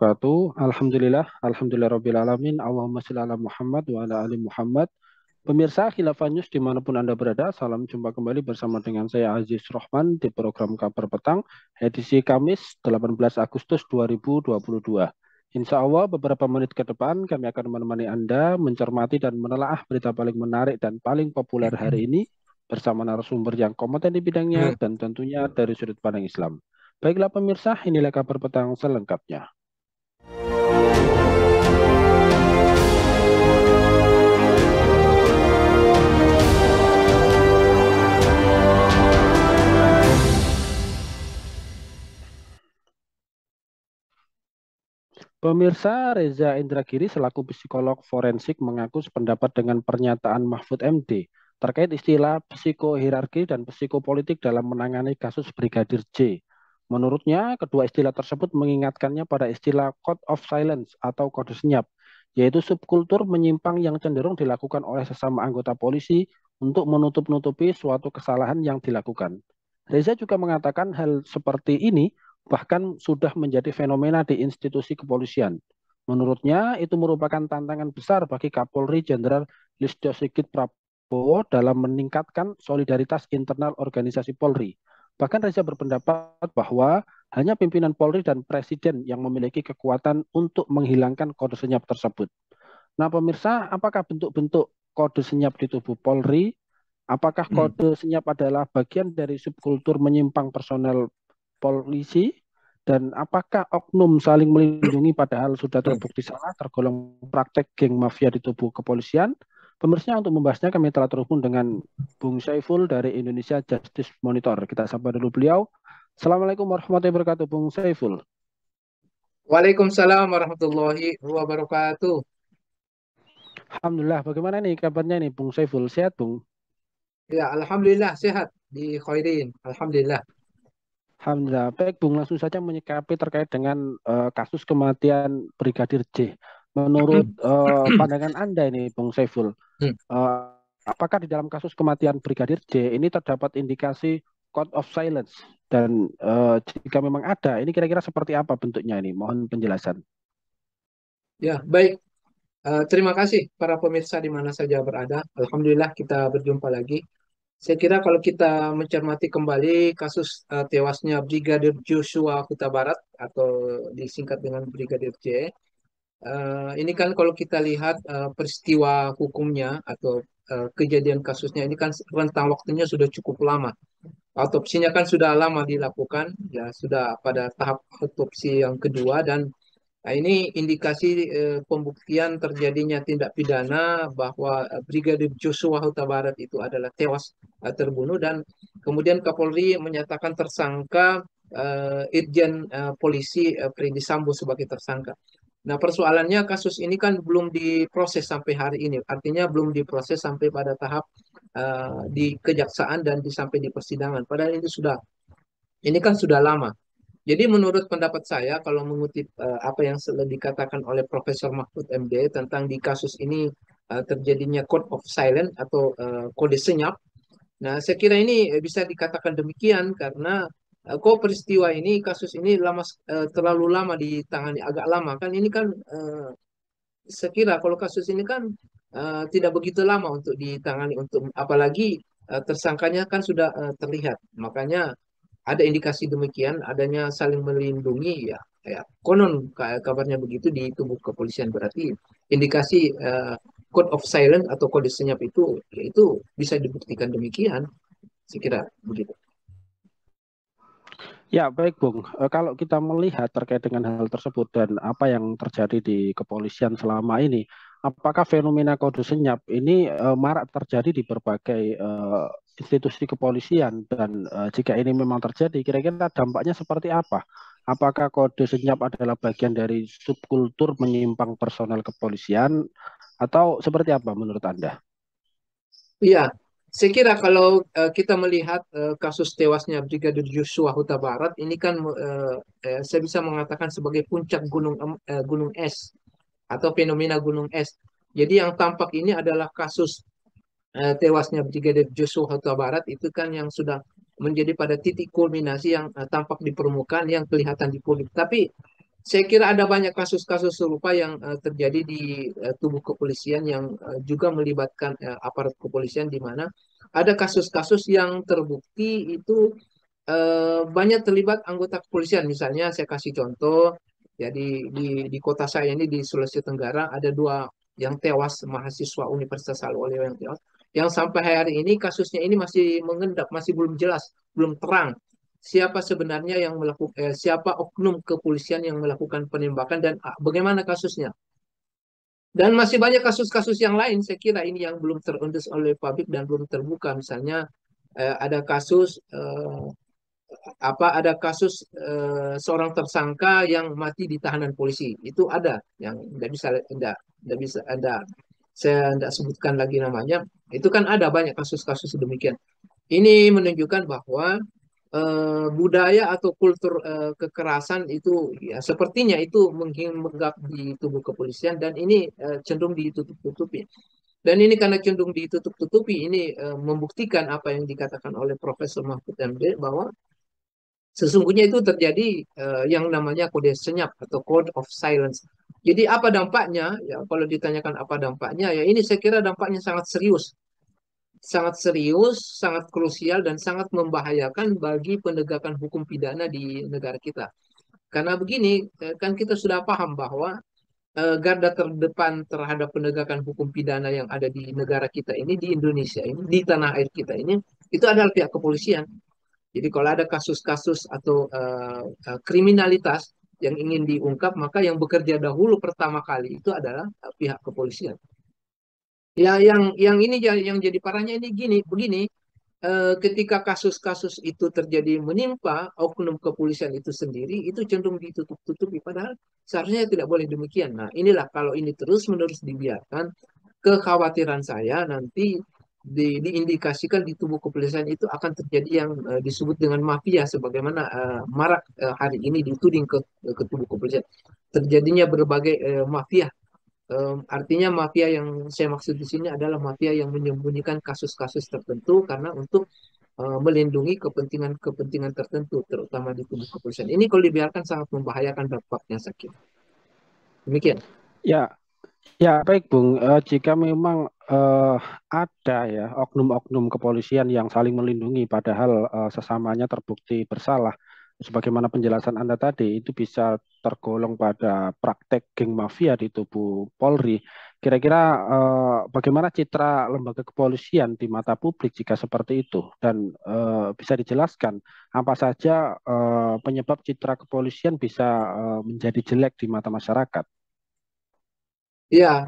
wabarakatuh. Alhamdulillah Alamin. Allahumma sholli ala Muhammad wa ala ali Muhammad. Pemirsa Khilafah News dimanapun Anda berada, salam jumpa kembali bersama dengan saya Aziz Rohman di program Kabar Petang, edisi Kamis 18 Agustus 2022. Insya Allah beberapa menit ke depan kami akan menemani Anda mencermati dan menelaah berita paling menarik dan paling populer hari ini bersama narasumber yang kompeten di bidangnya dan tentunya dari sudut pandang Islam. Baiklah pemirsa, inilah Kabar Petang selengkapnya. Pemirsa, Reza Indragiri selaku psikolog forensik mengaku sependapat dengan pernyataan Mahfud MD terkait istilah psikohierarki dan psikopolitik dalam menangani kasus Brigadir J. Menurutnya, kedua istilah tersebut mengingatkannya pada istilah code of silence atau kode senyap, yaitu subkultur menyimpang yang cenderung dilakukan oleh sesama anggota polisi untuk menutup-nutupi suatu kesalahan yang dilakukan. Reza juga mengatakan hal seperti ini bahkan sudah menjadi fenomena di institusi kepolisian. Menurutnya, itu merupakan tantangan besar bagi Kapolri Jenderal Listio Sigit Prabowo dalam meningkatkan solidaritas internal organisasi Polri. Bahkan Reza berpendapat bahwa hanya pimpinan Polri dan Presiden yang memiliki kekuatan untuk menghilangkan kode senyap tersebut. Nah, pemirsa, apakah bentuk-bentuk kode senyap di tubuh Polri? Apakah kode senyap adalah bagian dari subkultur menyimpang personel polisi, dan apakah oknum saling melindungi padahal sudah terbukti salah tergolong praktek geng mafia di tubuh kepolisian? Pemirsa, untuk membahasnya kami telah terhubung dengan Bung Saiful dari Indonesia Justice Monitor. Kita sapa dulu beliau. Assalamualaikum warahmatullahi wabarakatuh, Bung Saiful. Waalaikumsalam warahmatullahi wabarakatuh. Alhamdulillah, bagaimana nih kabarnya nih Bung Saiful? Sehat, Bung? Ya, alhamdulillah sehat di khairin. Alhamdulillah. Alhamdulillah. Baik, Bung, langsung saja menyikapi terkait dengan kasus kematian Brigadir J. Menurut pandangan Anda ini, Bung Saiful, uh, apakah di dalam kasus kematian Brigadir J ini terdapat indikasi code of silence? Dan jika memang ada, ini kira-kira seperti apa bentuknya ini? Mohon penjelasan. Ya, baik. Terima kasih para pemirsa di mana saja berada. Alhamdulillah kita berjumpa lagi. Saya kira kalau kita mencermati kembali kasus tewasnya Brigadir Joshua Huta Barat atau disingkat dengan Brigadir J. Ini kan kalau kita lihat peristiwa hukumnya atau kejadian kasusnya ini kan rentang waktunya sudah cukup lama. Autopsinya kan sudah lama dilakukan, ya sudah pada tahap autopsi yang kedua dan ini indikasi pembuktian terjadinya tindak pidana bahwa Brigadir Joshua Huta Barat itu adalah tewas terbunuh dan kemudian Kapolri menyatakan tersangka Irjen Polisi Freddy Sambo sebagai tersangka. Nah, persoalannya kasus ini kan belum diproses sampai hari ini. Artinya belum diproses sampai pada tahap di kejaksaan dan sampai di persidangan. Padahal ini kan sudah lama. Jadi menurut pendapat saya, kalau mengutip apa yang dikatakan oleh Profesor Mahfud MD tentang di kasus ini terjadinya code of silence atau kode senyap. Nah, saya kira ini bisa dikatakan demikian karena kok peristiwa ini, kasus ini terlalu lama ditangani, agak lama kan ini kan saya kira kalau kasus ini kan tidak begitu lama untuk ditangani untuk apalagi tersangkanya kan sudah terlihat. Makanya ada indikasi demikian adanya saling melindungi ya. Ya konon kabarnya begitu di tubuh kepolisian berarti indikasi code of silence atau kode senyap itu ya itu bisa dibuktikan demikian. Saya kira begitu. Ya, baik, Bung. Kalau kita melihat terkait dengan hal tersebut dan apa yang terjadi di kepolisian selama ini, apakah fenomena kode senyap ini marak terjadi di berbagai institusi kepolisian dan jika ini memang terjadi, kira-kira dampaknya seperti apa? Apakah kode senyap adalah bagian dari subkultur menyimpang personel kepolisian atau seperti apa menurut Anda? Iya, saya kira kalau kita melihat kasus tewasnya Brigadir Joshua Huta Barat ini kan saya bisa mengatakan sebagai puncak gunung es atau fenomena gunung es. Jadi yang tampak ini adalah kasus tewasnya Brigadir Joshua Huta Barat itu kan yang sudah menjadi pada titik kulminasi yang tampak di permukaan yang kelihatan di publik. Tapi saya kira ada banyak kasus-kasus serupa yang terjadi di tubuh kepolisian yang juga melibatkan aparat kepolisian, di mana ada kasus-kasus yang terbukti itu banyak terlibat anggota kepolisian. Misalnya saya kasih contoh, ya di kota saya ini di Sulawesi Tenggara ada dua yang tewas, mahasiswa Universitas Alwayo yang tewas. Yang sampai hari ini kasusnya ini masih mengendap, masih belum jelas, belum terang siapa sebenarnya yang melakukan, siapa oknum kepolisian yang melakukan penembakan dan bagaimana kasusnya. Dan masih banyak kasus-kasus yang lain, saya kira ini yang belum terendus oleh publik dan belum terbuka. Misalnya ada kasus ada kasus seorang tersangka yang mati di tahanan polisi. Itu ada yang tidak bisa ada, saya tidak sebutkan lagi namanya. Itu kan ada banyak kasus-kasus demikian. Ini menunjukkan bahwa budaya atau kultur kekerasan itu ya sepertinya itu menghinggap di tubuh kepolisian, dan ini cenderung ditutup-tutupi. Dan ini karena cenderung ditutup-tutupi, ini membuktikan apa yang dikatakan oleh Profesor Mahfud MD, bahwa sesungguhnya itu terjadi yang namanya kode senyap atau code of silence. Jadi apa dampaknya? Ya, kalau ditanyakan apa dampaknya, ya ini saya kira dampaknya sangat serius, sangat krusial dan sangat membahayakan bagi penegakan hukum pidana di negara kita. Karena begini, kan kita sudah paham bahwa garda terdepan terhadap penegakan hukum pidana yang ada di negara kita ini, di Indonesia ini, di tanah air kita ini, itu adalah pihak kepolisian. Jadi kalau ada kasus-kasus atau kriminalitas yang ingin diungkap, maka yang bekerja dahulu pertama kali itu adalah pihak kepolisian. Ya, yang ini yang jadi parahnya ini begini, ketika kasus-kasus itu terjadi menimpa oknum kepolisian itu sendiri, itu cenderung ditutup-tutupi, padahal seharusnya tidak boleh demikian. Nah, inilah kalau ini terus-menerus dibiarkan, kekhawatiran saya nanti diindikasikan di tubuh kepolisian itu akan terjadi yang disebut dengan mafia, sebagaimana marak hari ini dituding ke tubuh kepolisian. Terjadinya berbagai mafia. Artinya mafia yang saya maksud di sini adalah mafia yang menyembunyikan kasus-kasus tertentu karena untuk melindungi kepentingan-kepentingan tertentu, terutama di tubuh kepolisian. Ini kalau dibiarkan sangat membahayakan dampaknya, sakit. Demikian. Ya, ya, baik, Bung. Jika memang ada ya oknum-oknum kepolisian yang saling melindungi, padahal sesamanya terbukti bersalah, sebagaimana penjelasan Anda tadi, itu bisa tergolong pada praktek geng mafia di tubuh Polri. Kira-kira bagaimana citra lembaga kepolisian di mata publik jika seperti itu? Dan bisa dijelaskan apa saja penyebab citra kepolisian bisa menjadi jelek di mata masyarakat? Ya,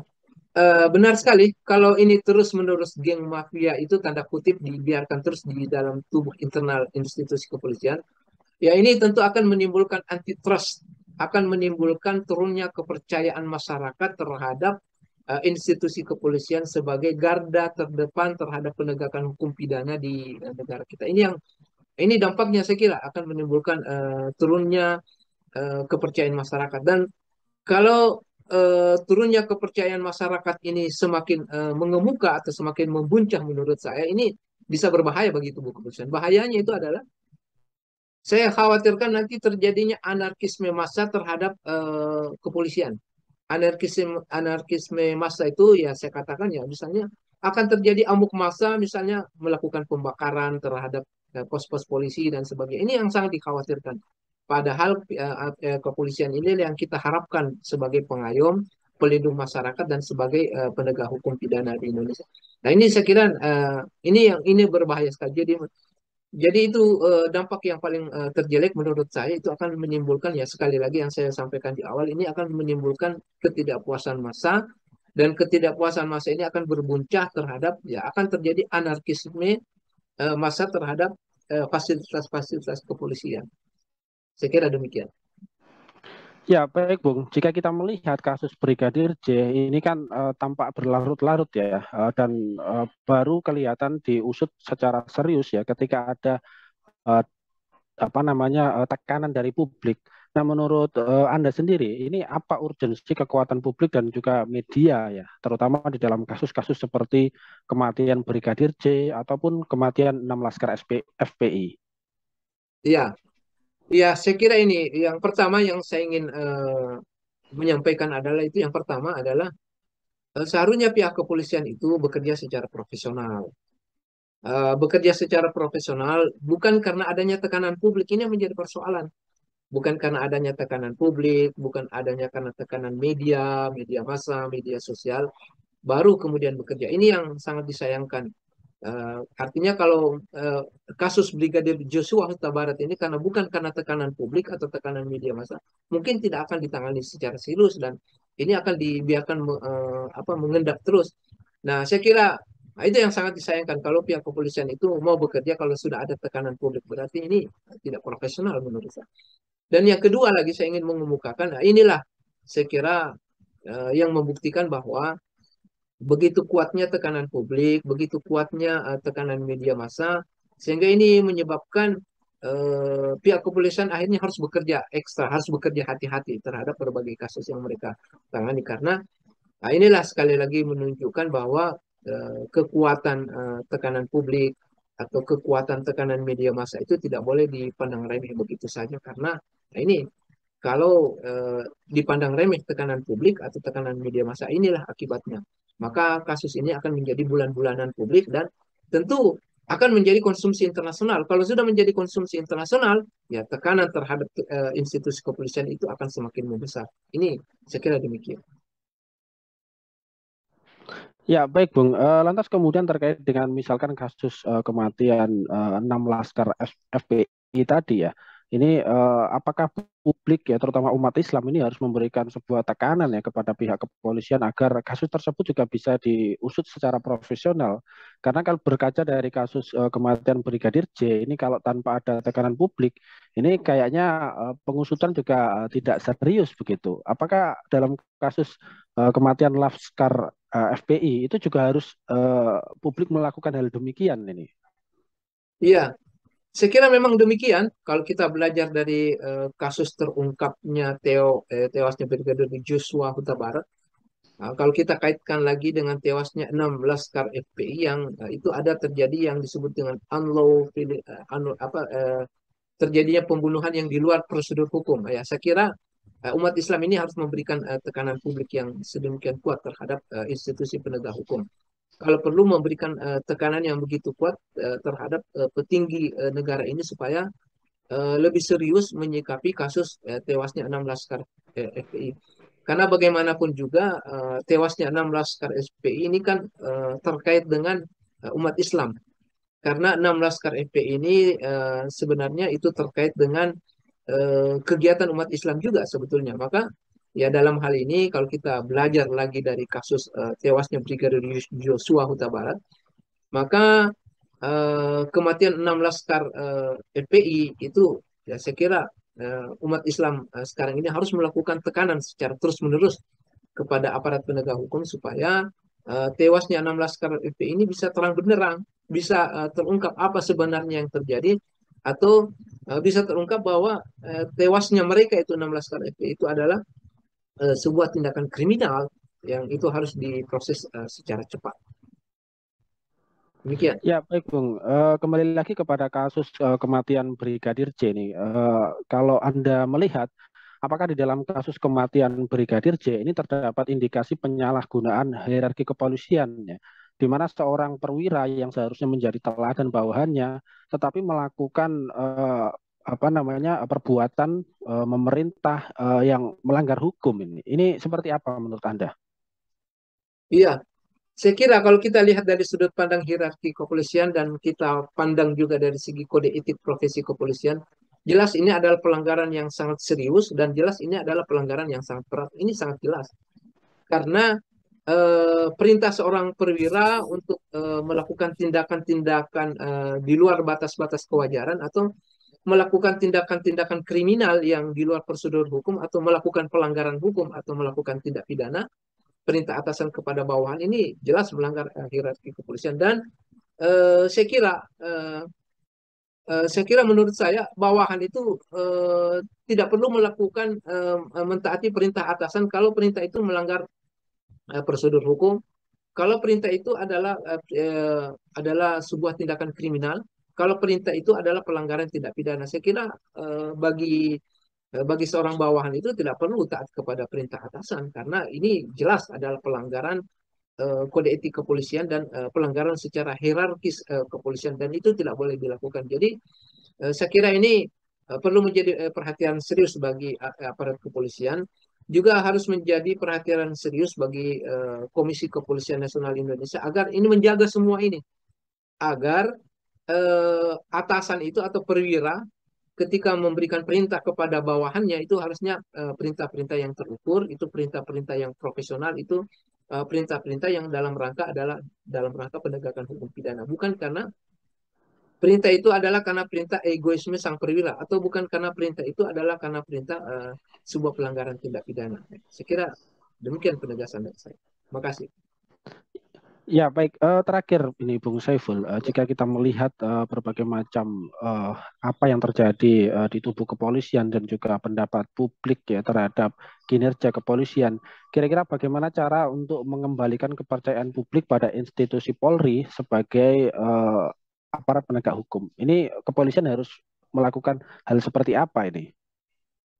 benar sekali. Kalau ini terus-menerus geng mafia itu tanda kutip dibiarkan terus di dalam tubuh internal institusi kepolisian, ya ini tentu akan menimbulkan antitrust, akan menimbulkan turunnya kepercayaan masyarakat terhadap institusi kepolisian sebagai garda terdepan terhadap penegakan hukum pidana di negara kita. Ini dampaknya saya kira akan menimbulkan turunnya kepercayaan masyarakat. Dan kalau turunnya kepercayaan masyarakat ini semakin mengemuka atau semakin membuncah, menurut saya ini bisa berbahaya bagi tubuh kepolisian. Bahayanya itu adalah saya khawatirkan nanti terjadinya anarkisme massa terhadap kepolisian. Anarkisme massa itu ya saya katakan ya misalnya akan terjadi amuk massa, misalnya melakukan pembakaran terhadap pos-pos polisi dan sebagainya. Ini yang sangat dikhawatirkan. Padahal kepolisian ini yang kita harapkan sebagai pengayom, pelindung masyarakat dan sebagai penegak hukum pidana di Indonesia. Nah, ini saya kira ini berbahaya sekali. Jadi itu dampak yang paling terjelek menurut saya, itu akan menimbulkan, ya sekali lagi yang saya sampaikan di awal, ini akan menimbulkan ketidakpuasan massa, dan ketidakpuasan massa ini akan berbuncah terhadap, ya akan terjadi anarkisme massa terhadap fasilitas-fasilitas kepolisian. Saya kira demikian. Ya, baik, Bung. Jika kita melihat kasus Brigadir J ini kan tampak berlarut-larut ya, dan baru kelihatan diusut secara serius ya ketika ada eh, tekanan dari publik. Nah, menurut Anda sendiri, ini apa urgensi kekuatan publik dan juga media ya, terutama di dalam kasus-kasus seperti kematian Brigadir J ataupun kematian 6 Laskar FPI? Iya, Ya, saya kira ini yang pertama yang saya ingin menyampaikan adalah itu yang pertama adalah seharusnya pihak kepolisian itu bekerja secara profesional. Bekerja secara profesional bukan karena adanya tekanan publik ini yang menjadi persoalan. Bukan karena adanya tekanan publik, bukan adanya karena tekanan media, media massa, media sosial, baru kemudian bekerja. Ini yang sangat disayangkan. Artinya kalau kasus Brigadir Joshua Huta Barat ini karena bukan karena tekanan publik atau tekanan media massa, mungkin tidak akan ditangani secara serius dan ini akan dibiarkan mengendap terus. Nah, saya kira itu yang sangat disayangkan kalau pihak kepolisian itu mau bekerja kalau sudah ada tekanan publik berarti ini tidak profesional menurut saya. Dan yang kedua lagi saya ingin mengemukakan, nah inilah saya kira yang membuktikan bahwa begitu kuatnya tekanan publik, begitu kuatnya tekanan media massa, sehingga ini menyebabkan pihak kepolisian akhirnya harus bekerja ekstra, harus bekerja hati-hati terhadap berbagai kasus yang mereka tangani. Karena inilah sekali lagi menunjukkan bahwa kekuatan tekanan publik atau kekuatan tekanan media massa itu tidak boleh dipandang remeh begitu saja. Karena ini kalau dipandang remeh tekanan publik atau tekanan media massa inilah akibatnya. Maka kasus ini akan menjadi bulan-bulanan publik dan tentu akan menjadi konsumsi internasional. Kalau sudah menjadi konsumsi internasional, ya tekanan terhadap institusi kepolisian itu akan semakin membesar. Ini saya kira demikian. Ya, baik, Bung. Lantas kemudian terkait dengan misalkan kasus kematian 6 laskar FPI tadi ya, ini apakah publik ya, terutama umat Islam ini harus memberikan sebuah tekanan ya kepada pihak kepolisian agar kasus tersebut juga bisa diusut secara profesional? Karena kalau berkaca dari kasus kematian Brigadir J, ini kalau tanpa ada tekanan publik, ini kayaknya pengusutan juga tidak serius begitu. Apakah dalam kasus kematian Laskar FPI itu juga harus publik melakukan hal demikian ini. Iya, saya kira memang demikian. Kalau kita belajar dari kasus terungkapnya tewasnya Brigadir Joshua Huta Barat, kalau kita kaitkan lagi dengan tewasnya 16 Laskar FPI yang itu ada terjadi yang disebut dengan terjadinya pembunuhan yang di luar prosedur hukum. Ya, saya kira umat Islam ini harus memberikan tekanan publik yang sedemikian kuat terhadap institusi penegak hukum. Kalau perlu memberikan tekanan yang begitu kuat terhadap petinggi negara ini supaya lebih serius menyikapi kasus tewasnya 16 Laskar FPI. Karena bagaimanapun juga tewasnya 16 Laskar FPI ini kan terkait dengan umat Islam. Karena 16 Laskar FPI ini sebenarnya itu terkait dengan kegiatan umat Islam juga sebetulnya. Maka ya dalam hal ini kalau kita belajar lagi dari kasus tewasnya Brigadir Joshua Huta Barat, maka kematian 16 Laskar FPI itu ya saya kira umat Islam sekarang ini harus melakukan tekanan secara terus-menerus kepada aparat penegak hukum supaya tewasnya 16 Laskar FPI ini bisa terang benderang, bisa terungkap apa sebenarnya yang terjadi atau bisa terungkap bahwa tewasnya mereka itu 16 Laskar FPI itu adalah sebuah tindakan kriminal yang itu harus diproses secara cepat. Demikian. Ya, baik, Bung. Kembali lagi kepada kasus kematian Brigadir J ini. Kalau Anda melihat, apakah di dalam kasus kematian Brigadir J ini terdapat indikasi penyalahgunaan hierarki kepolisian ya, di mana seorang perwira yang seharusnya menjadi teladan bawahannya, tetapi melakukan apa namanya perbuatan memerintah yang melanggar hukum ini. Ini seperti apa menurut Anda? Iya, saya kira kalau kita lihat dari sudut pandang hierarki kepolisian dan kita pandang juga dari segi kode etik profesi kepolisian, jelas ini adalah pelanggaran yang sangat serius dan jelas ini adalah pelanggaran yang sangat berat. Ini sangat jelas karena perintah seorang perwira untuk melakukan tindakan-tindakan di luar batas-batas kewajaran atau melakukan tindakan-tindakan kriminal yang di luar prosedur hukum atau melakukan pelanggaran hukum atau melakukan tindak pidana perintah atasan kepada bawahan ini jelas melanggar hierarki kepolisian dan saya kira saya kira menurut saya bawahan itu tidak perlu melakukan mentaati perintah atasan kalau perintah itu melanggar prosedur hukum. Kalau perintah itu adalah sebuah tindakan kriminal, kalau perintah itu adalah pelanggaran tidak pidana. Saya kira bagi seorang bawahan itu tidak perlu taat kepada perintah atasan karena ini jelas adalah pelanggaran kode etik kepolisian dan pelanggaran secara hierarkis kepolisian dan itu tidak boleh dilakukan. Jadi saya kira ini perlu menjadi perhatian serius bagi aparat kepolisian, juga harus menjadi perhatian serius bagi Komisi Kepolisian Nasional Indonesia agar ini menjaga semua ini, agar atasan itu atau perwira ketika memberikan perintah kepada bawahannya itu harusnya perintah-perintah yang terukur, itu perintah-perintah yang profesional, itu perintah-perintah yang dalam rangka adalah dalam rangka penegakan hukum pidana, bukan karena perintah itu adalah karena perintah egoisme sang perwira atau bukan karena perintah itu adalah karena perintah sebuah pelanggaran tindak pidana. Saya kira demikian penegasan dari saya. Terima kasih. Ya, baik. Terakhir ini Bung Saiful, Ya, jika kita melihat berbagai macam apa yang terjadi di tubuh kepolisian dan juga pendapat publik ya terhadap kinerja kepolisian, kira-kira bagaimana cara untuk mengembalikan kepercayaan publik pada institusi Polri sebagai aparat penegak hukum? Ini kepolisian harus melakukan hal seperti apa ini?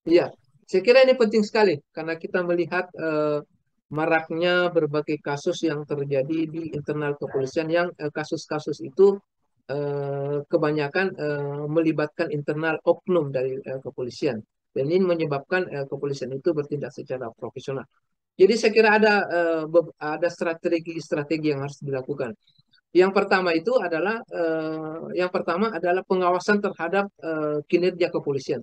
iya, saya kira ini penting sekali karena kita melihat maraknya berbagai kasus yang terjadi di internal kepolisian yang kasus-kasus itu kebanyakan melibatkan internal oknum dari kepolisian dan ini menyebabkan kepolisian itu bertindak secara profesional. Jadi saya kira ada strategi-strategi yang harus dilakukan. Yang pertama adalah pengawasan terhadap kinerja kepolisian.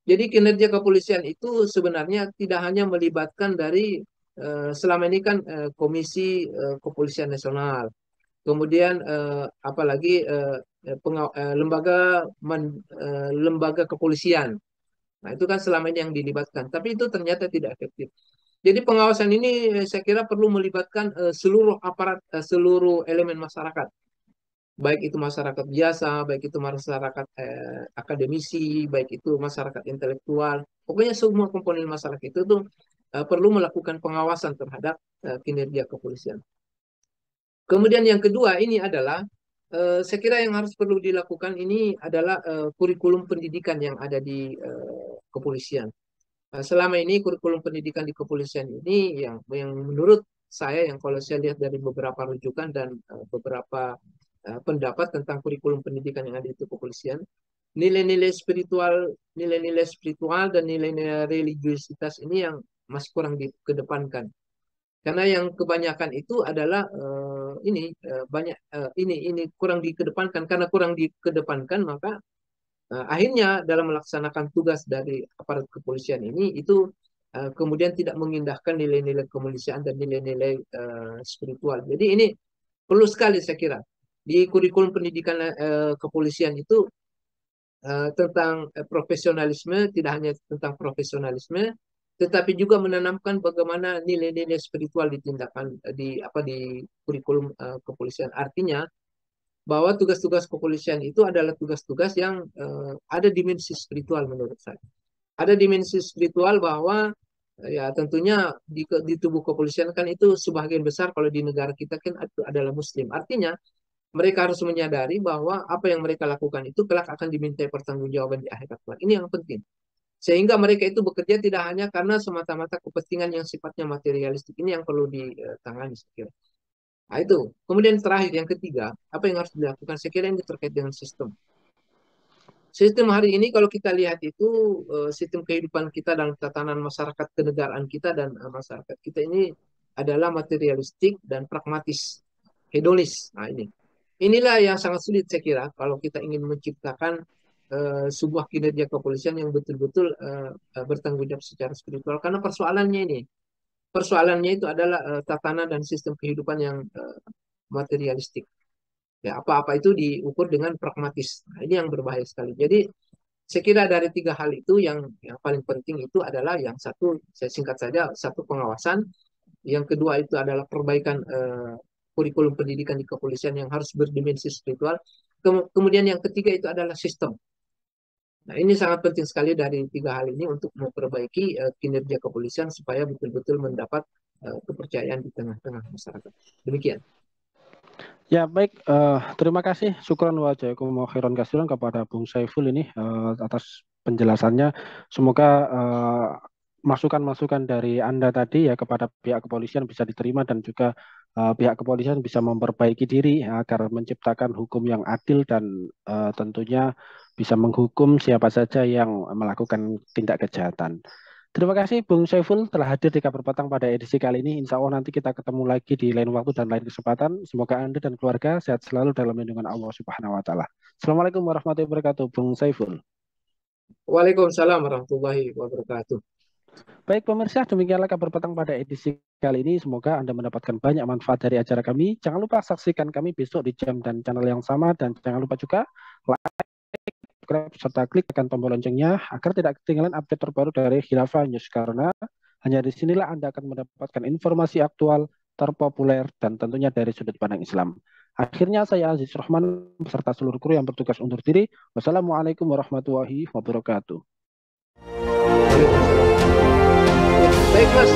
Jadi kinerja kepolisian itu sebenarnya tidak hanya melibatkan dari selama ini kan Komisi Kepolisian Nasional, kemudian apalagi lembaga kepolisian. Nah, itu kan selama ini yang dilibatkan, tapi itu ternyata tidak efektif. Jadi pengawasan ini saya kira perlu melibatkan seluruh aparat, seluruh elemen masyarakat, baik itu masyarakat biasa, baik itu masyarakat akademisi, baik itu masyarakat intelektual. Pokoknya semua komponen masyarakat itu tuh perlu melakukan pengawasan terhadap kinerja kepolisian. Kemudian yang kedua ini adalah saya kira yang harus perlu dilakukan ini adalah kurikulum pendidikan yang ada di kepolisian. Selama ini kurikulum pendidikan di kepolisian ini yang menurut saya yang kalau saya lihat dari beberapa rujukan dan beberapa pendapat tentang kurikulum pendidikan yang ada di kepolisian, nilai-nilai spiritual dan nilai-nilai religiusitas ini yang masih kurang dikedepankan. Karena yang kebanyakan itu adalah banyak ini kurang dikedepankan. Karena kurang dikedepankan maka akhirnya dalam melaksanakan tugas dari aparat kepolisian ini itu kemudian tidak mengindahkan nilai-nilai kemanusiaan dan nilai-nilai spiritual. Jadi ini perlu sekali saya kira di kurikulum pendidikan kepolisian itu tentang profesionalisme, tidak hanya tentang profesionalisme, tetapi juga menanamkan bagaimana nilai-nilai spiritual ditindakan di kurikulum kepolisian. Artinya bahwa tugas-tugas kepolisian itu adalah tugas-tugas yang ada dimensi spiritual menurut saya. Ada dimensi spiritual bahwa ya tentunya di tubuh kepolisian kan itu sebagian besar kalau di negara kita kan adalah Muslim. Artinya mereka harus menyadari bahwa apa yang mereka lakukan itu kelak akan dimintai pertanggungjawaban di akhirat kelak. Ini yang penting. Sehingga mereka itu bekerja tidak hanya karena semata-mata kepentingan yang sifatnya materialistik. Ini yang perlu ditangani, saya kira. Nah, itu. Kemudian terakhir, yang ketiga, apa yang harus dilakukan? Saya kira ini terkait dengan sistem. Sistem hari ini kalau kita lihat itu, sistem kehidupan kita dan tatanan masyarakat kenegaraan kita dan masyarakat kita ini adalah materialistik dan pragmatis, hedonis. Nah, ini. Inilah yang sangat sulit saya kira kalau kita ingin menciptakan sebuah kinerja kepolisian yang betul-betul bertanggung jawab secara spiritual. Karena persoalannya itu adalah tatanan dan sistem kehidupan yang materialistik. Ya, apa-apa itu diukur dengan pragmatis. Nah, ini yang berbahaya sekali. Jadi saya kira dari tiga hal itu yang paling penting itu adalah yang satu, saya singkat saja, satu pengawasan, yang kedua itu adalah perbaikan kurikulum pendidikan di kepolisian yang harus berdimensi spiritual. Kemudian yang ketiga itu adalah sistem. Nah, ini sangat penting sekali dari tiga hal ini untuk memperbaiki kinerja kepolisian supaya betul-betul mendapat kepercayaan di tengah-tengah masyarakat. Demikian. Ya, baik. Terima kasih. Syukran wa jazakumullahu khairan kasiran kepada Bung Saiful ini atas penjelasannya. Semoga masukan-masukan dari Anda tadi ya kepada pihak kepolisian bisa diterima dan juga pihak kepolisian bisa memperbaiki diri ya, agar menciptakan hukum yang adil dan tentunya bisa menghukum siapa saja yang melakukan tindak kejahatan. Terima kasih Bung Saiful telah hadir di Kabar Petang pada edisi kali ini. Insya Allah nanti kita ketemu lagi di lain waktu dan lain kesempatan. Semoga Anda dan keluarga sehat selalu dalam lindungan Allah Subhanahu wa taala. Assalamualaikum warahmatullahi wabarakatuh, Bung Saiful. Waalaikumsalam warahmatullahi wabarakatuh. Baik pemirsa, demikianlah Kabar Petang pada edisi kali ini. Semoga Anda mendapatkan banyak manfaat dari acara kami. Jangan lupa saksikan kami besok di jam dan channel yang sama dan jangan lupa juga subscribe serta klik tekan tombol loncengnya agar tidak ketinggalan update terbaru dari Khilafah News karena hanya di sinilah Anda akan mendapatkan informasi aktual, terpopuler, dan tentunya dari sudut pandang Islam. Akhirnya saya Aziz Rahman beserta seluruh kru yang bertugas undur diri. Wassalamualaikum warahmatullahi wabarakatuh. Waalaikumsalam. Ya, baik Mas.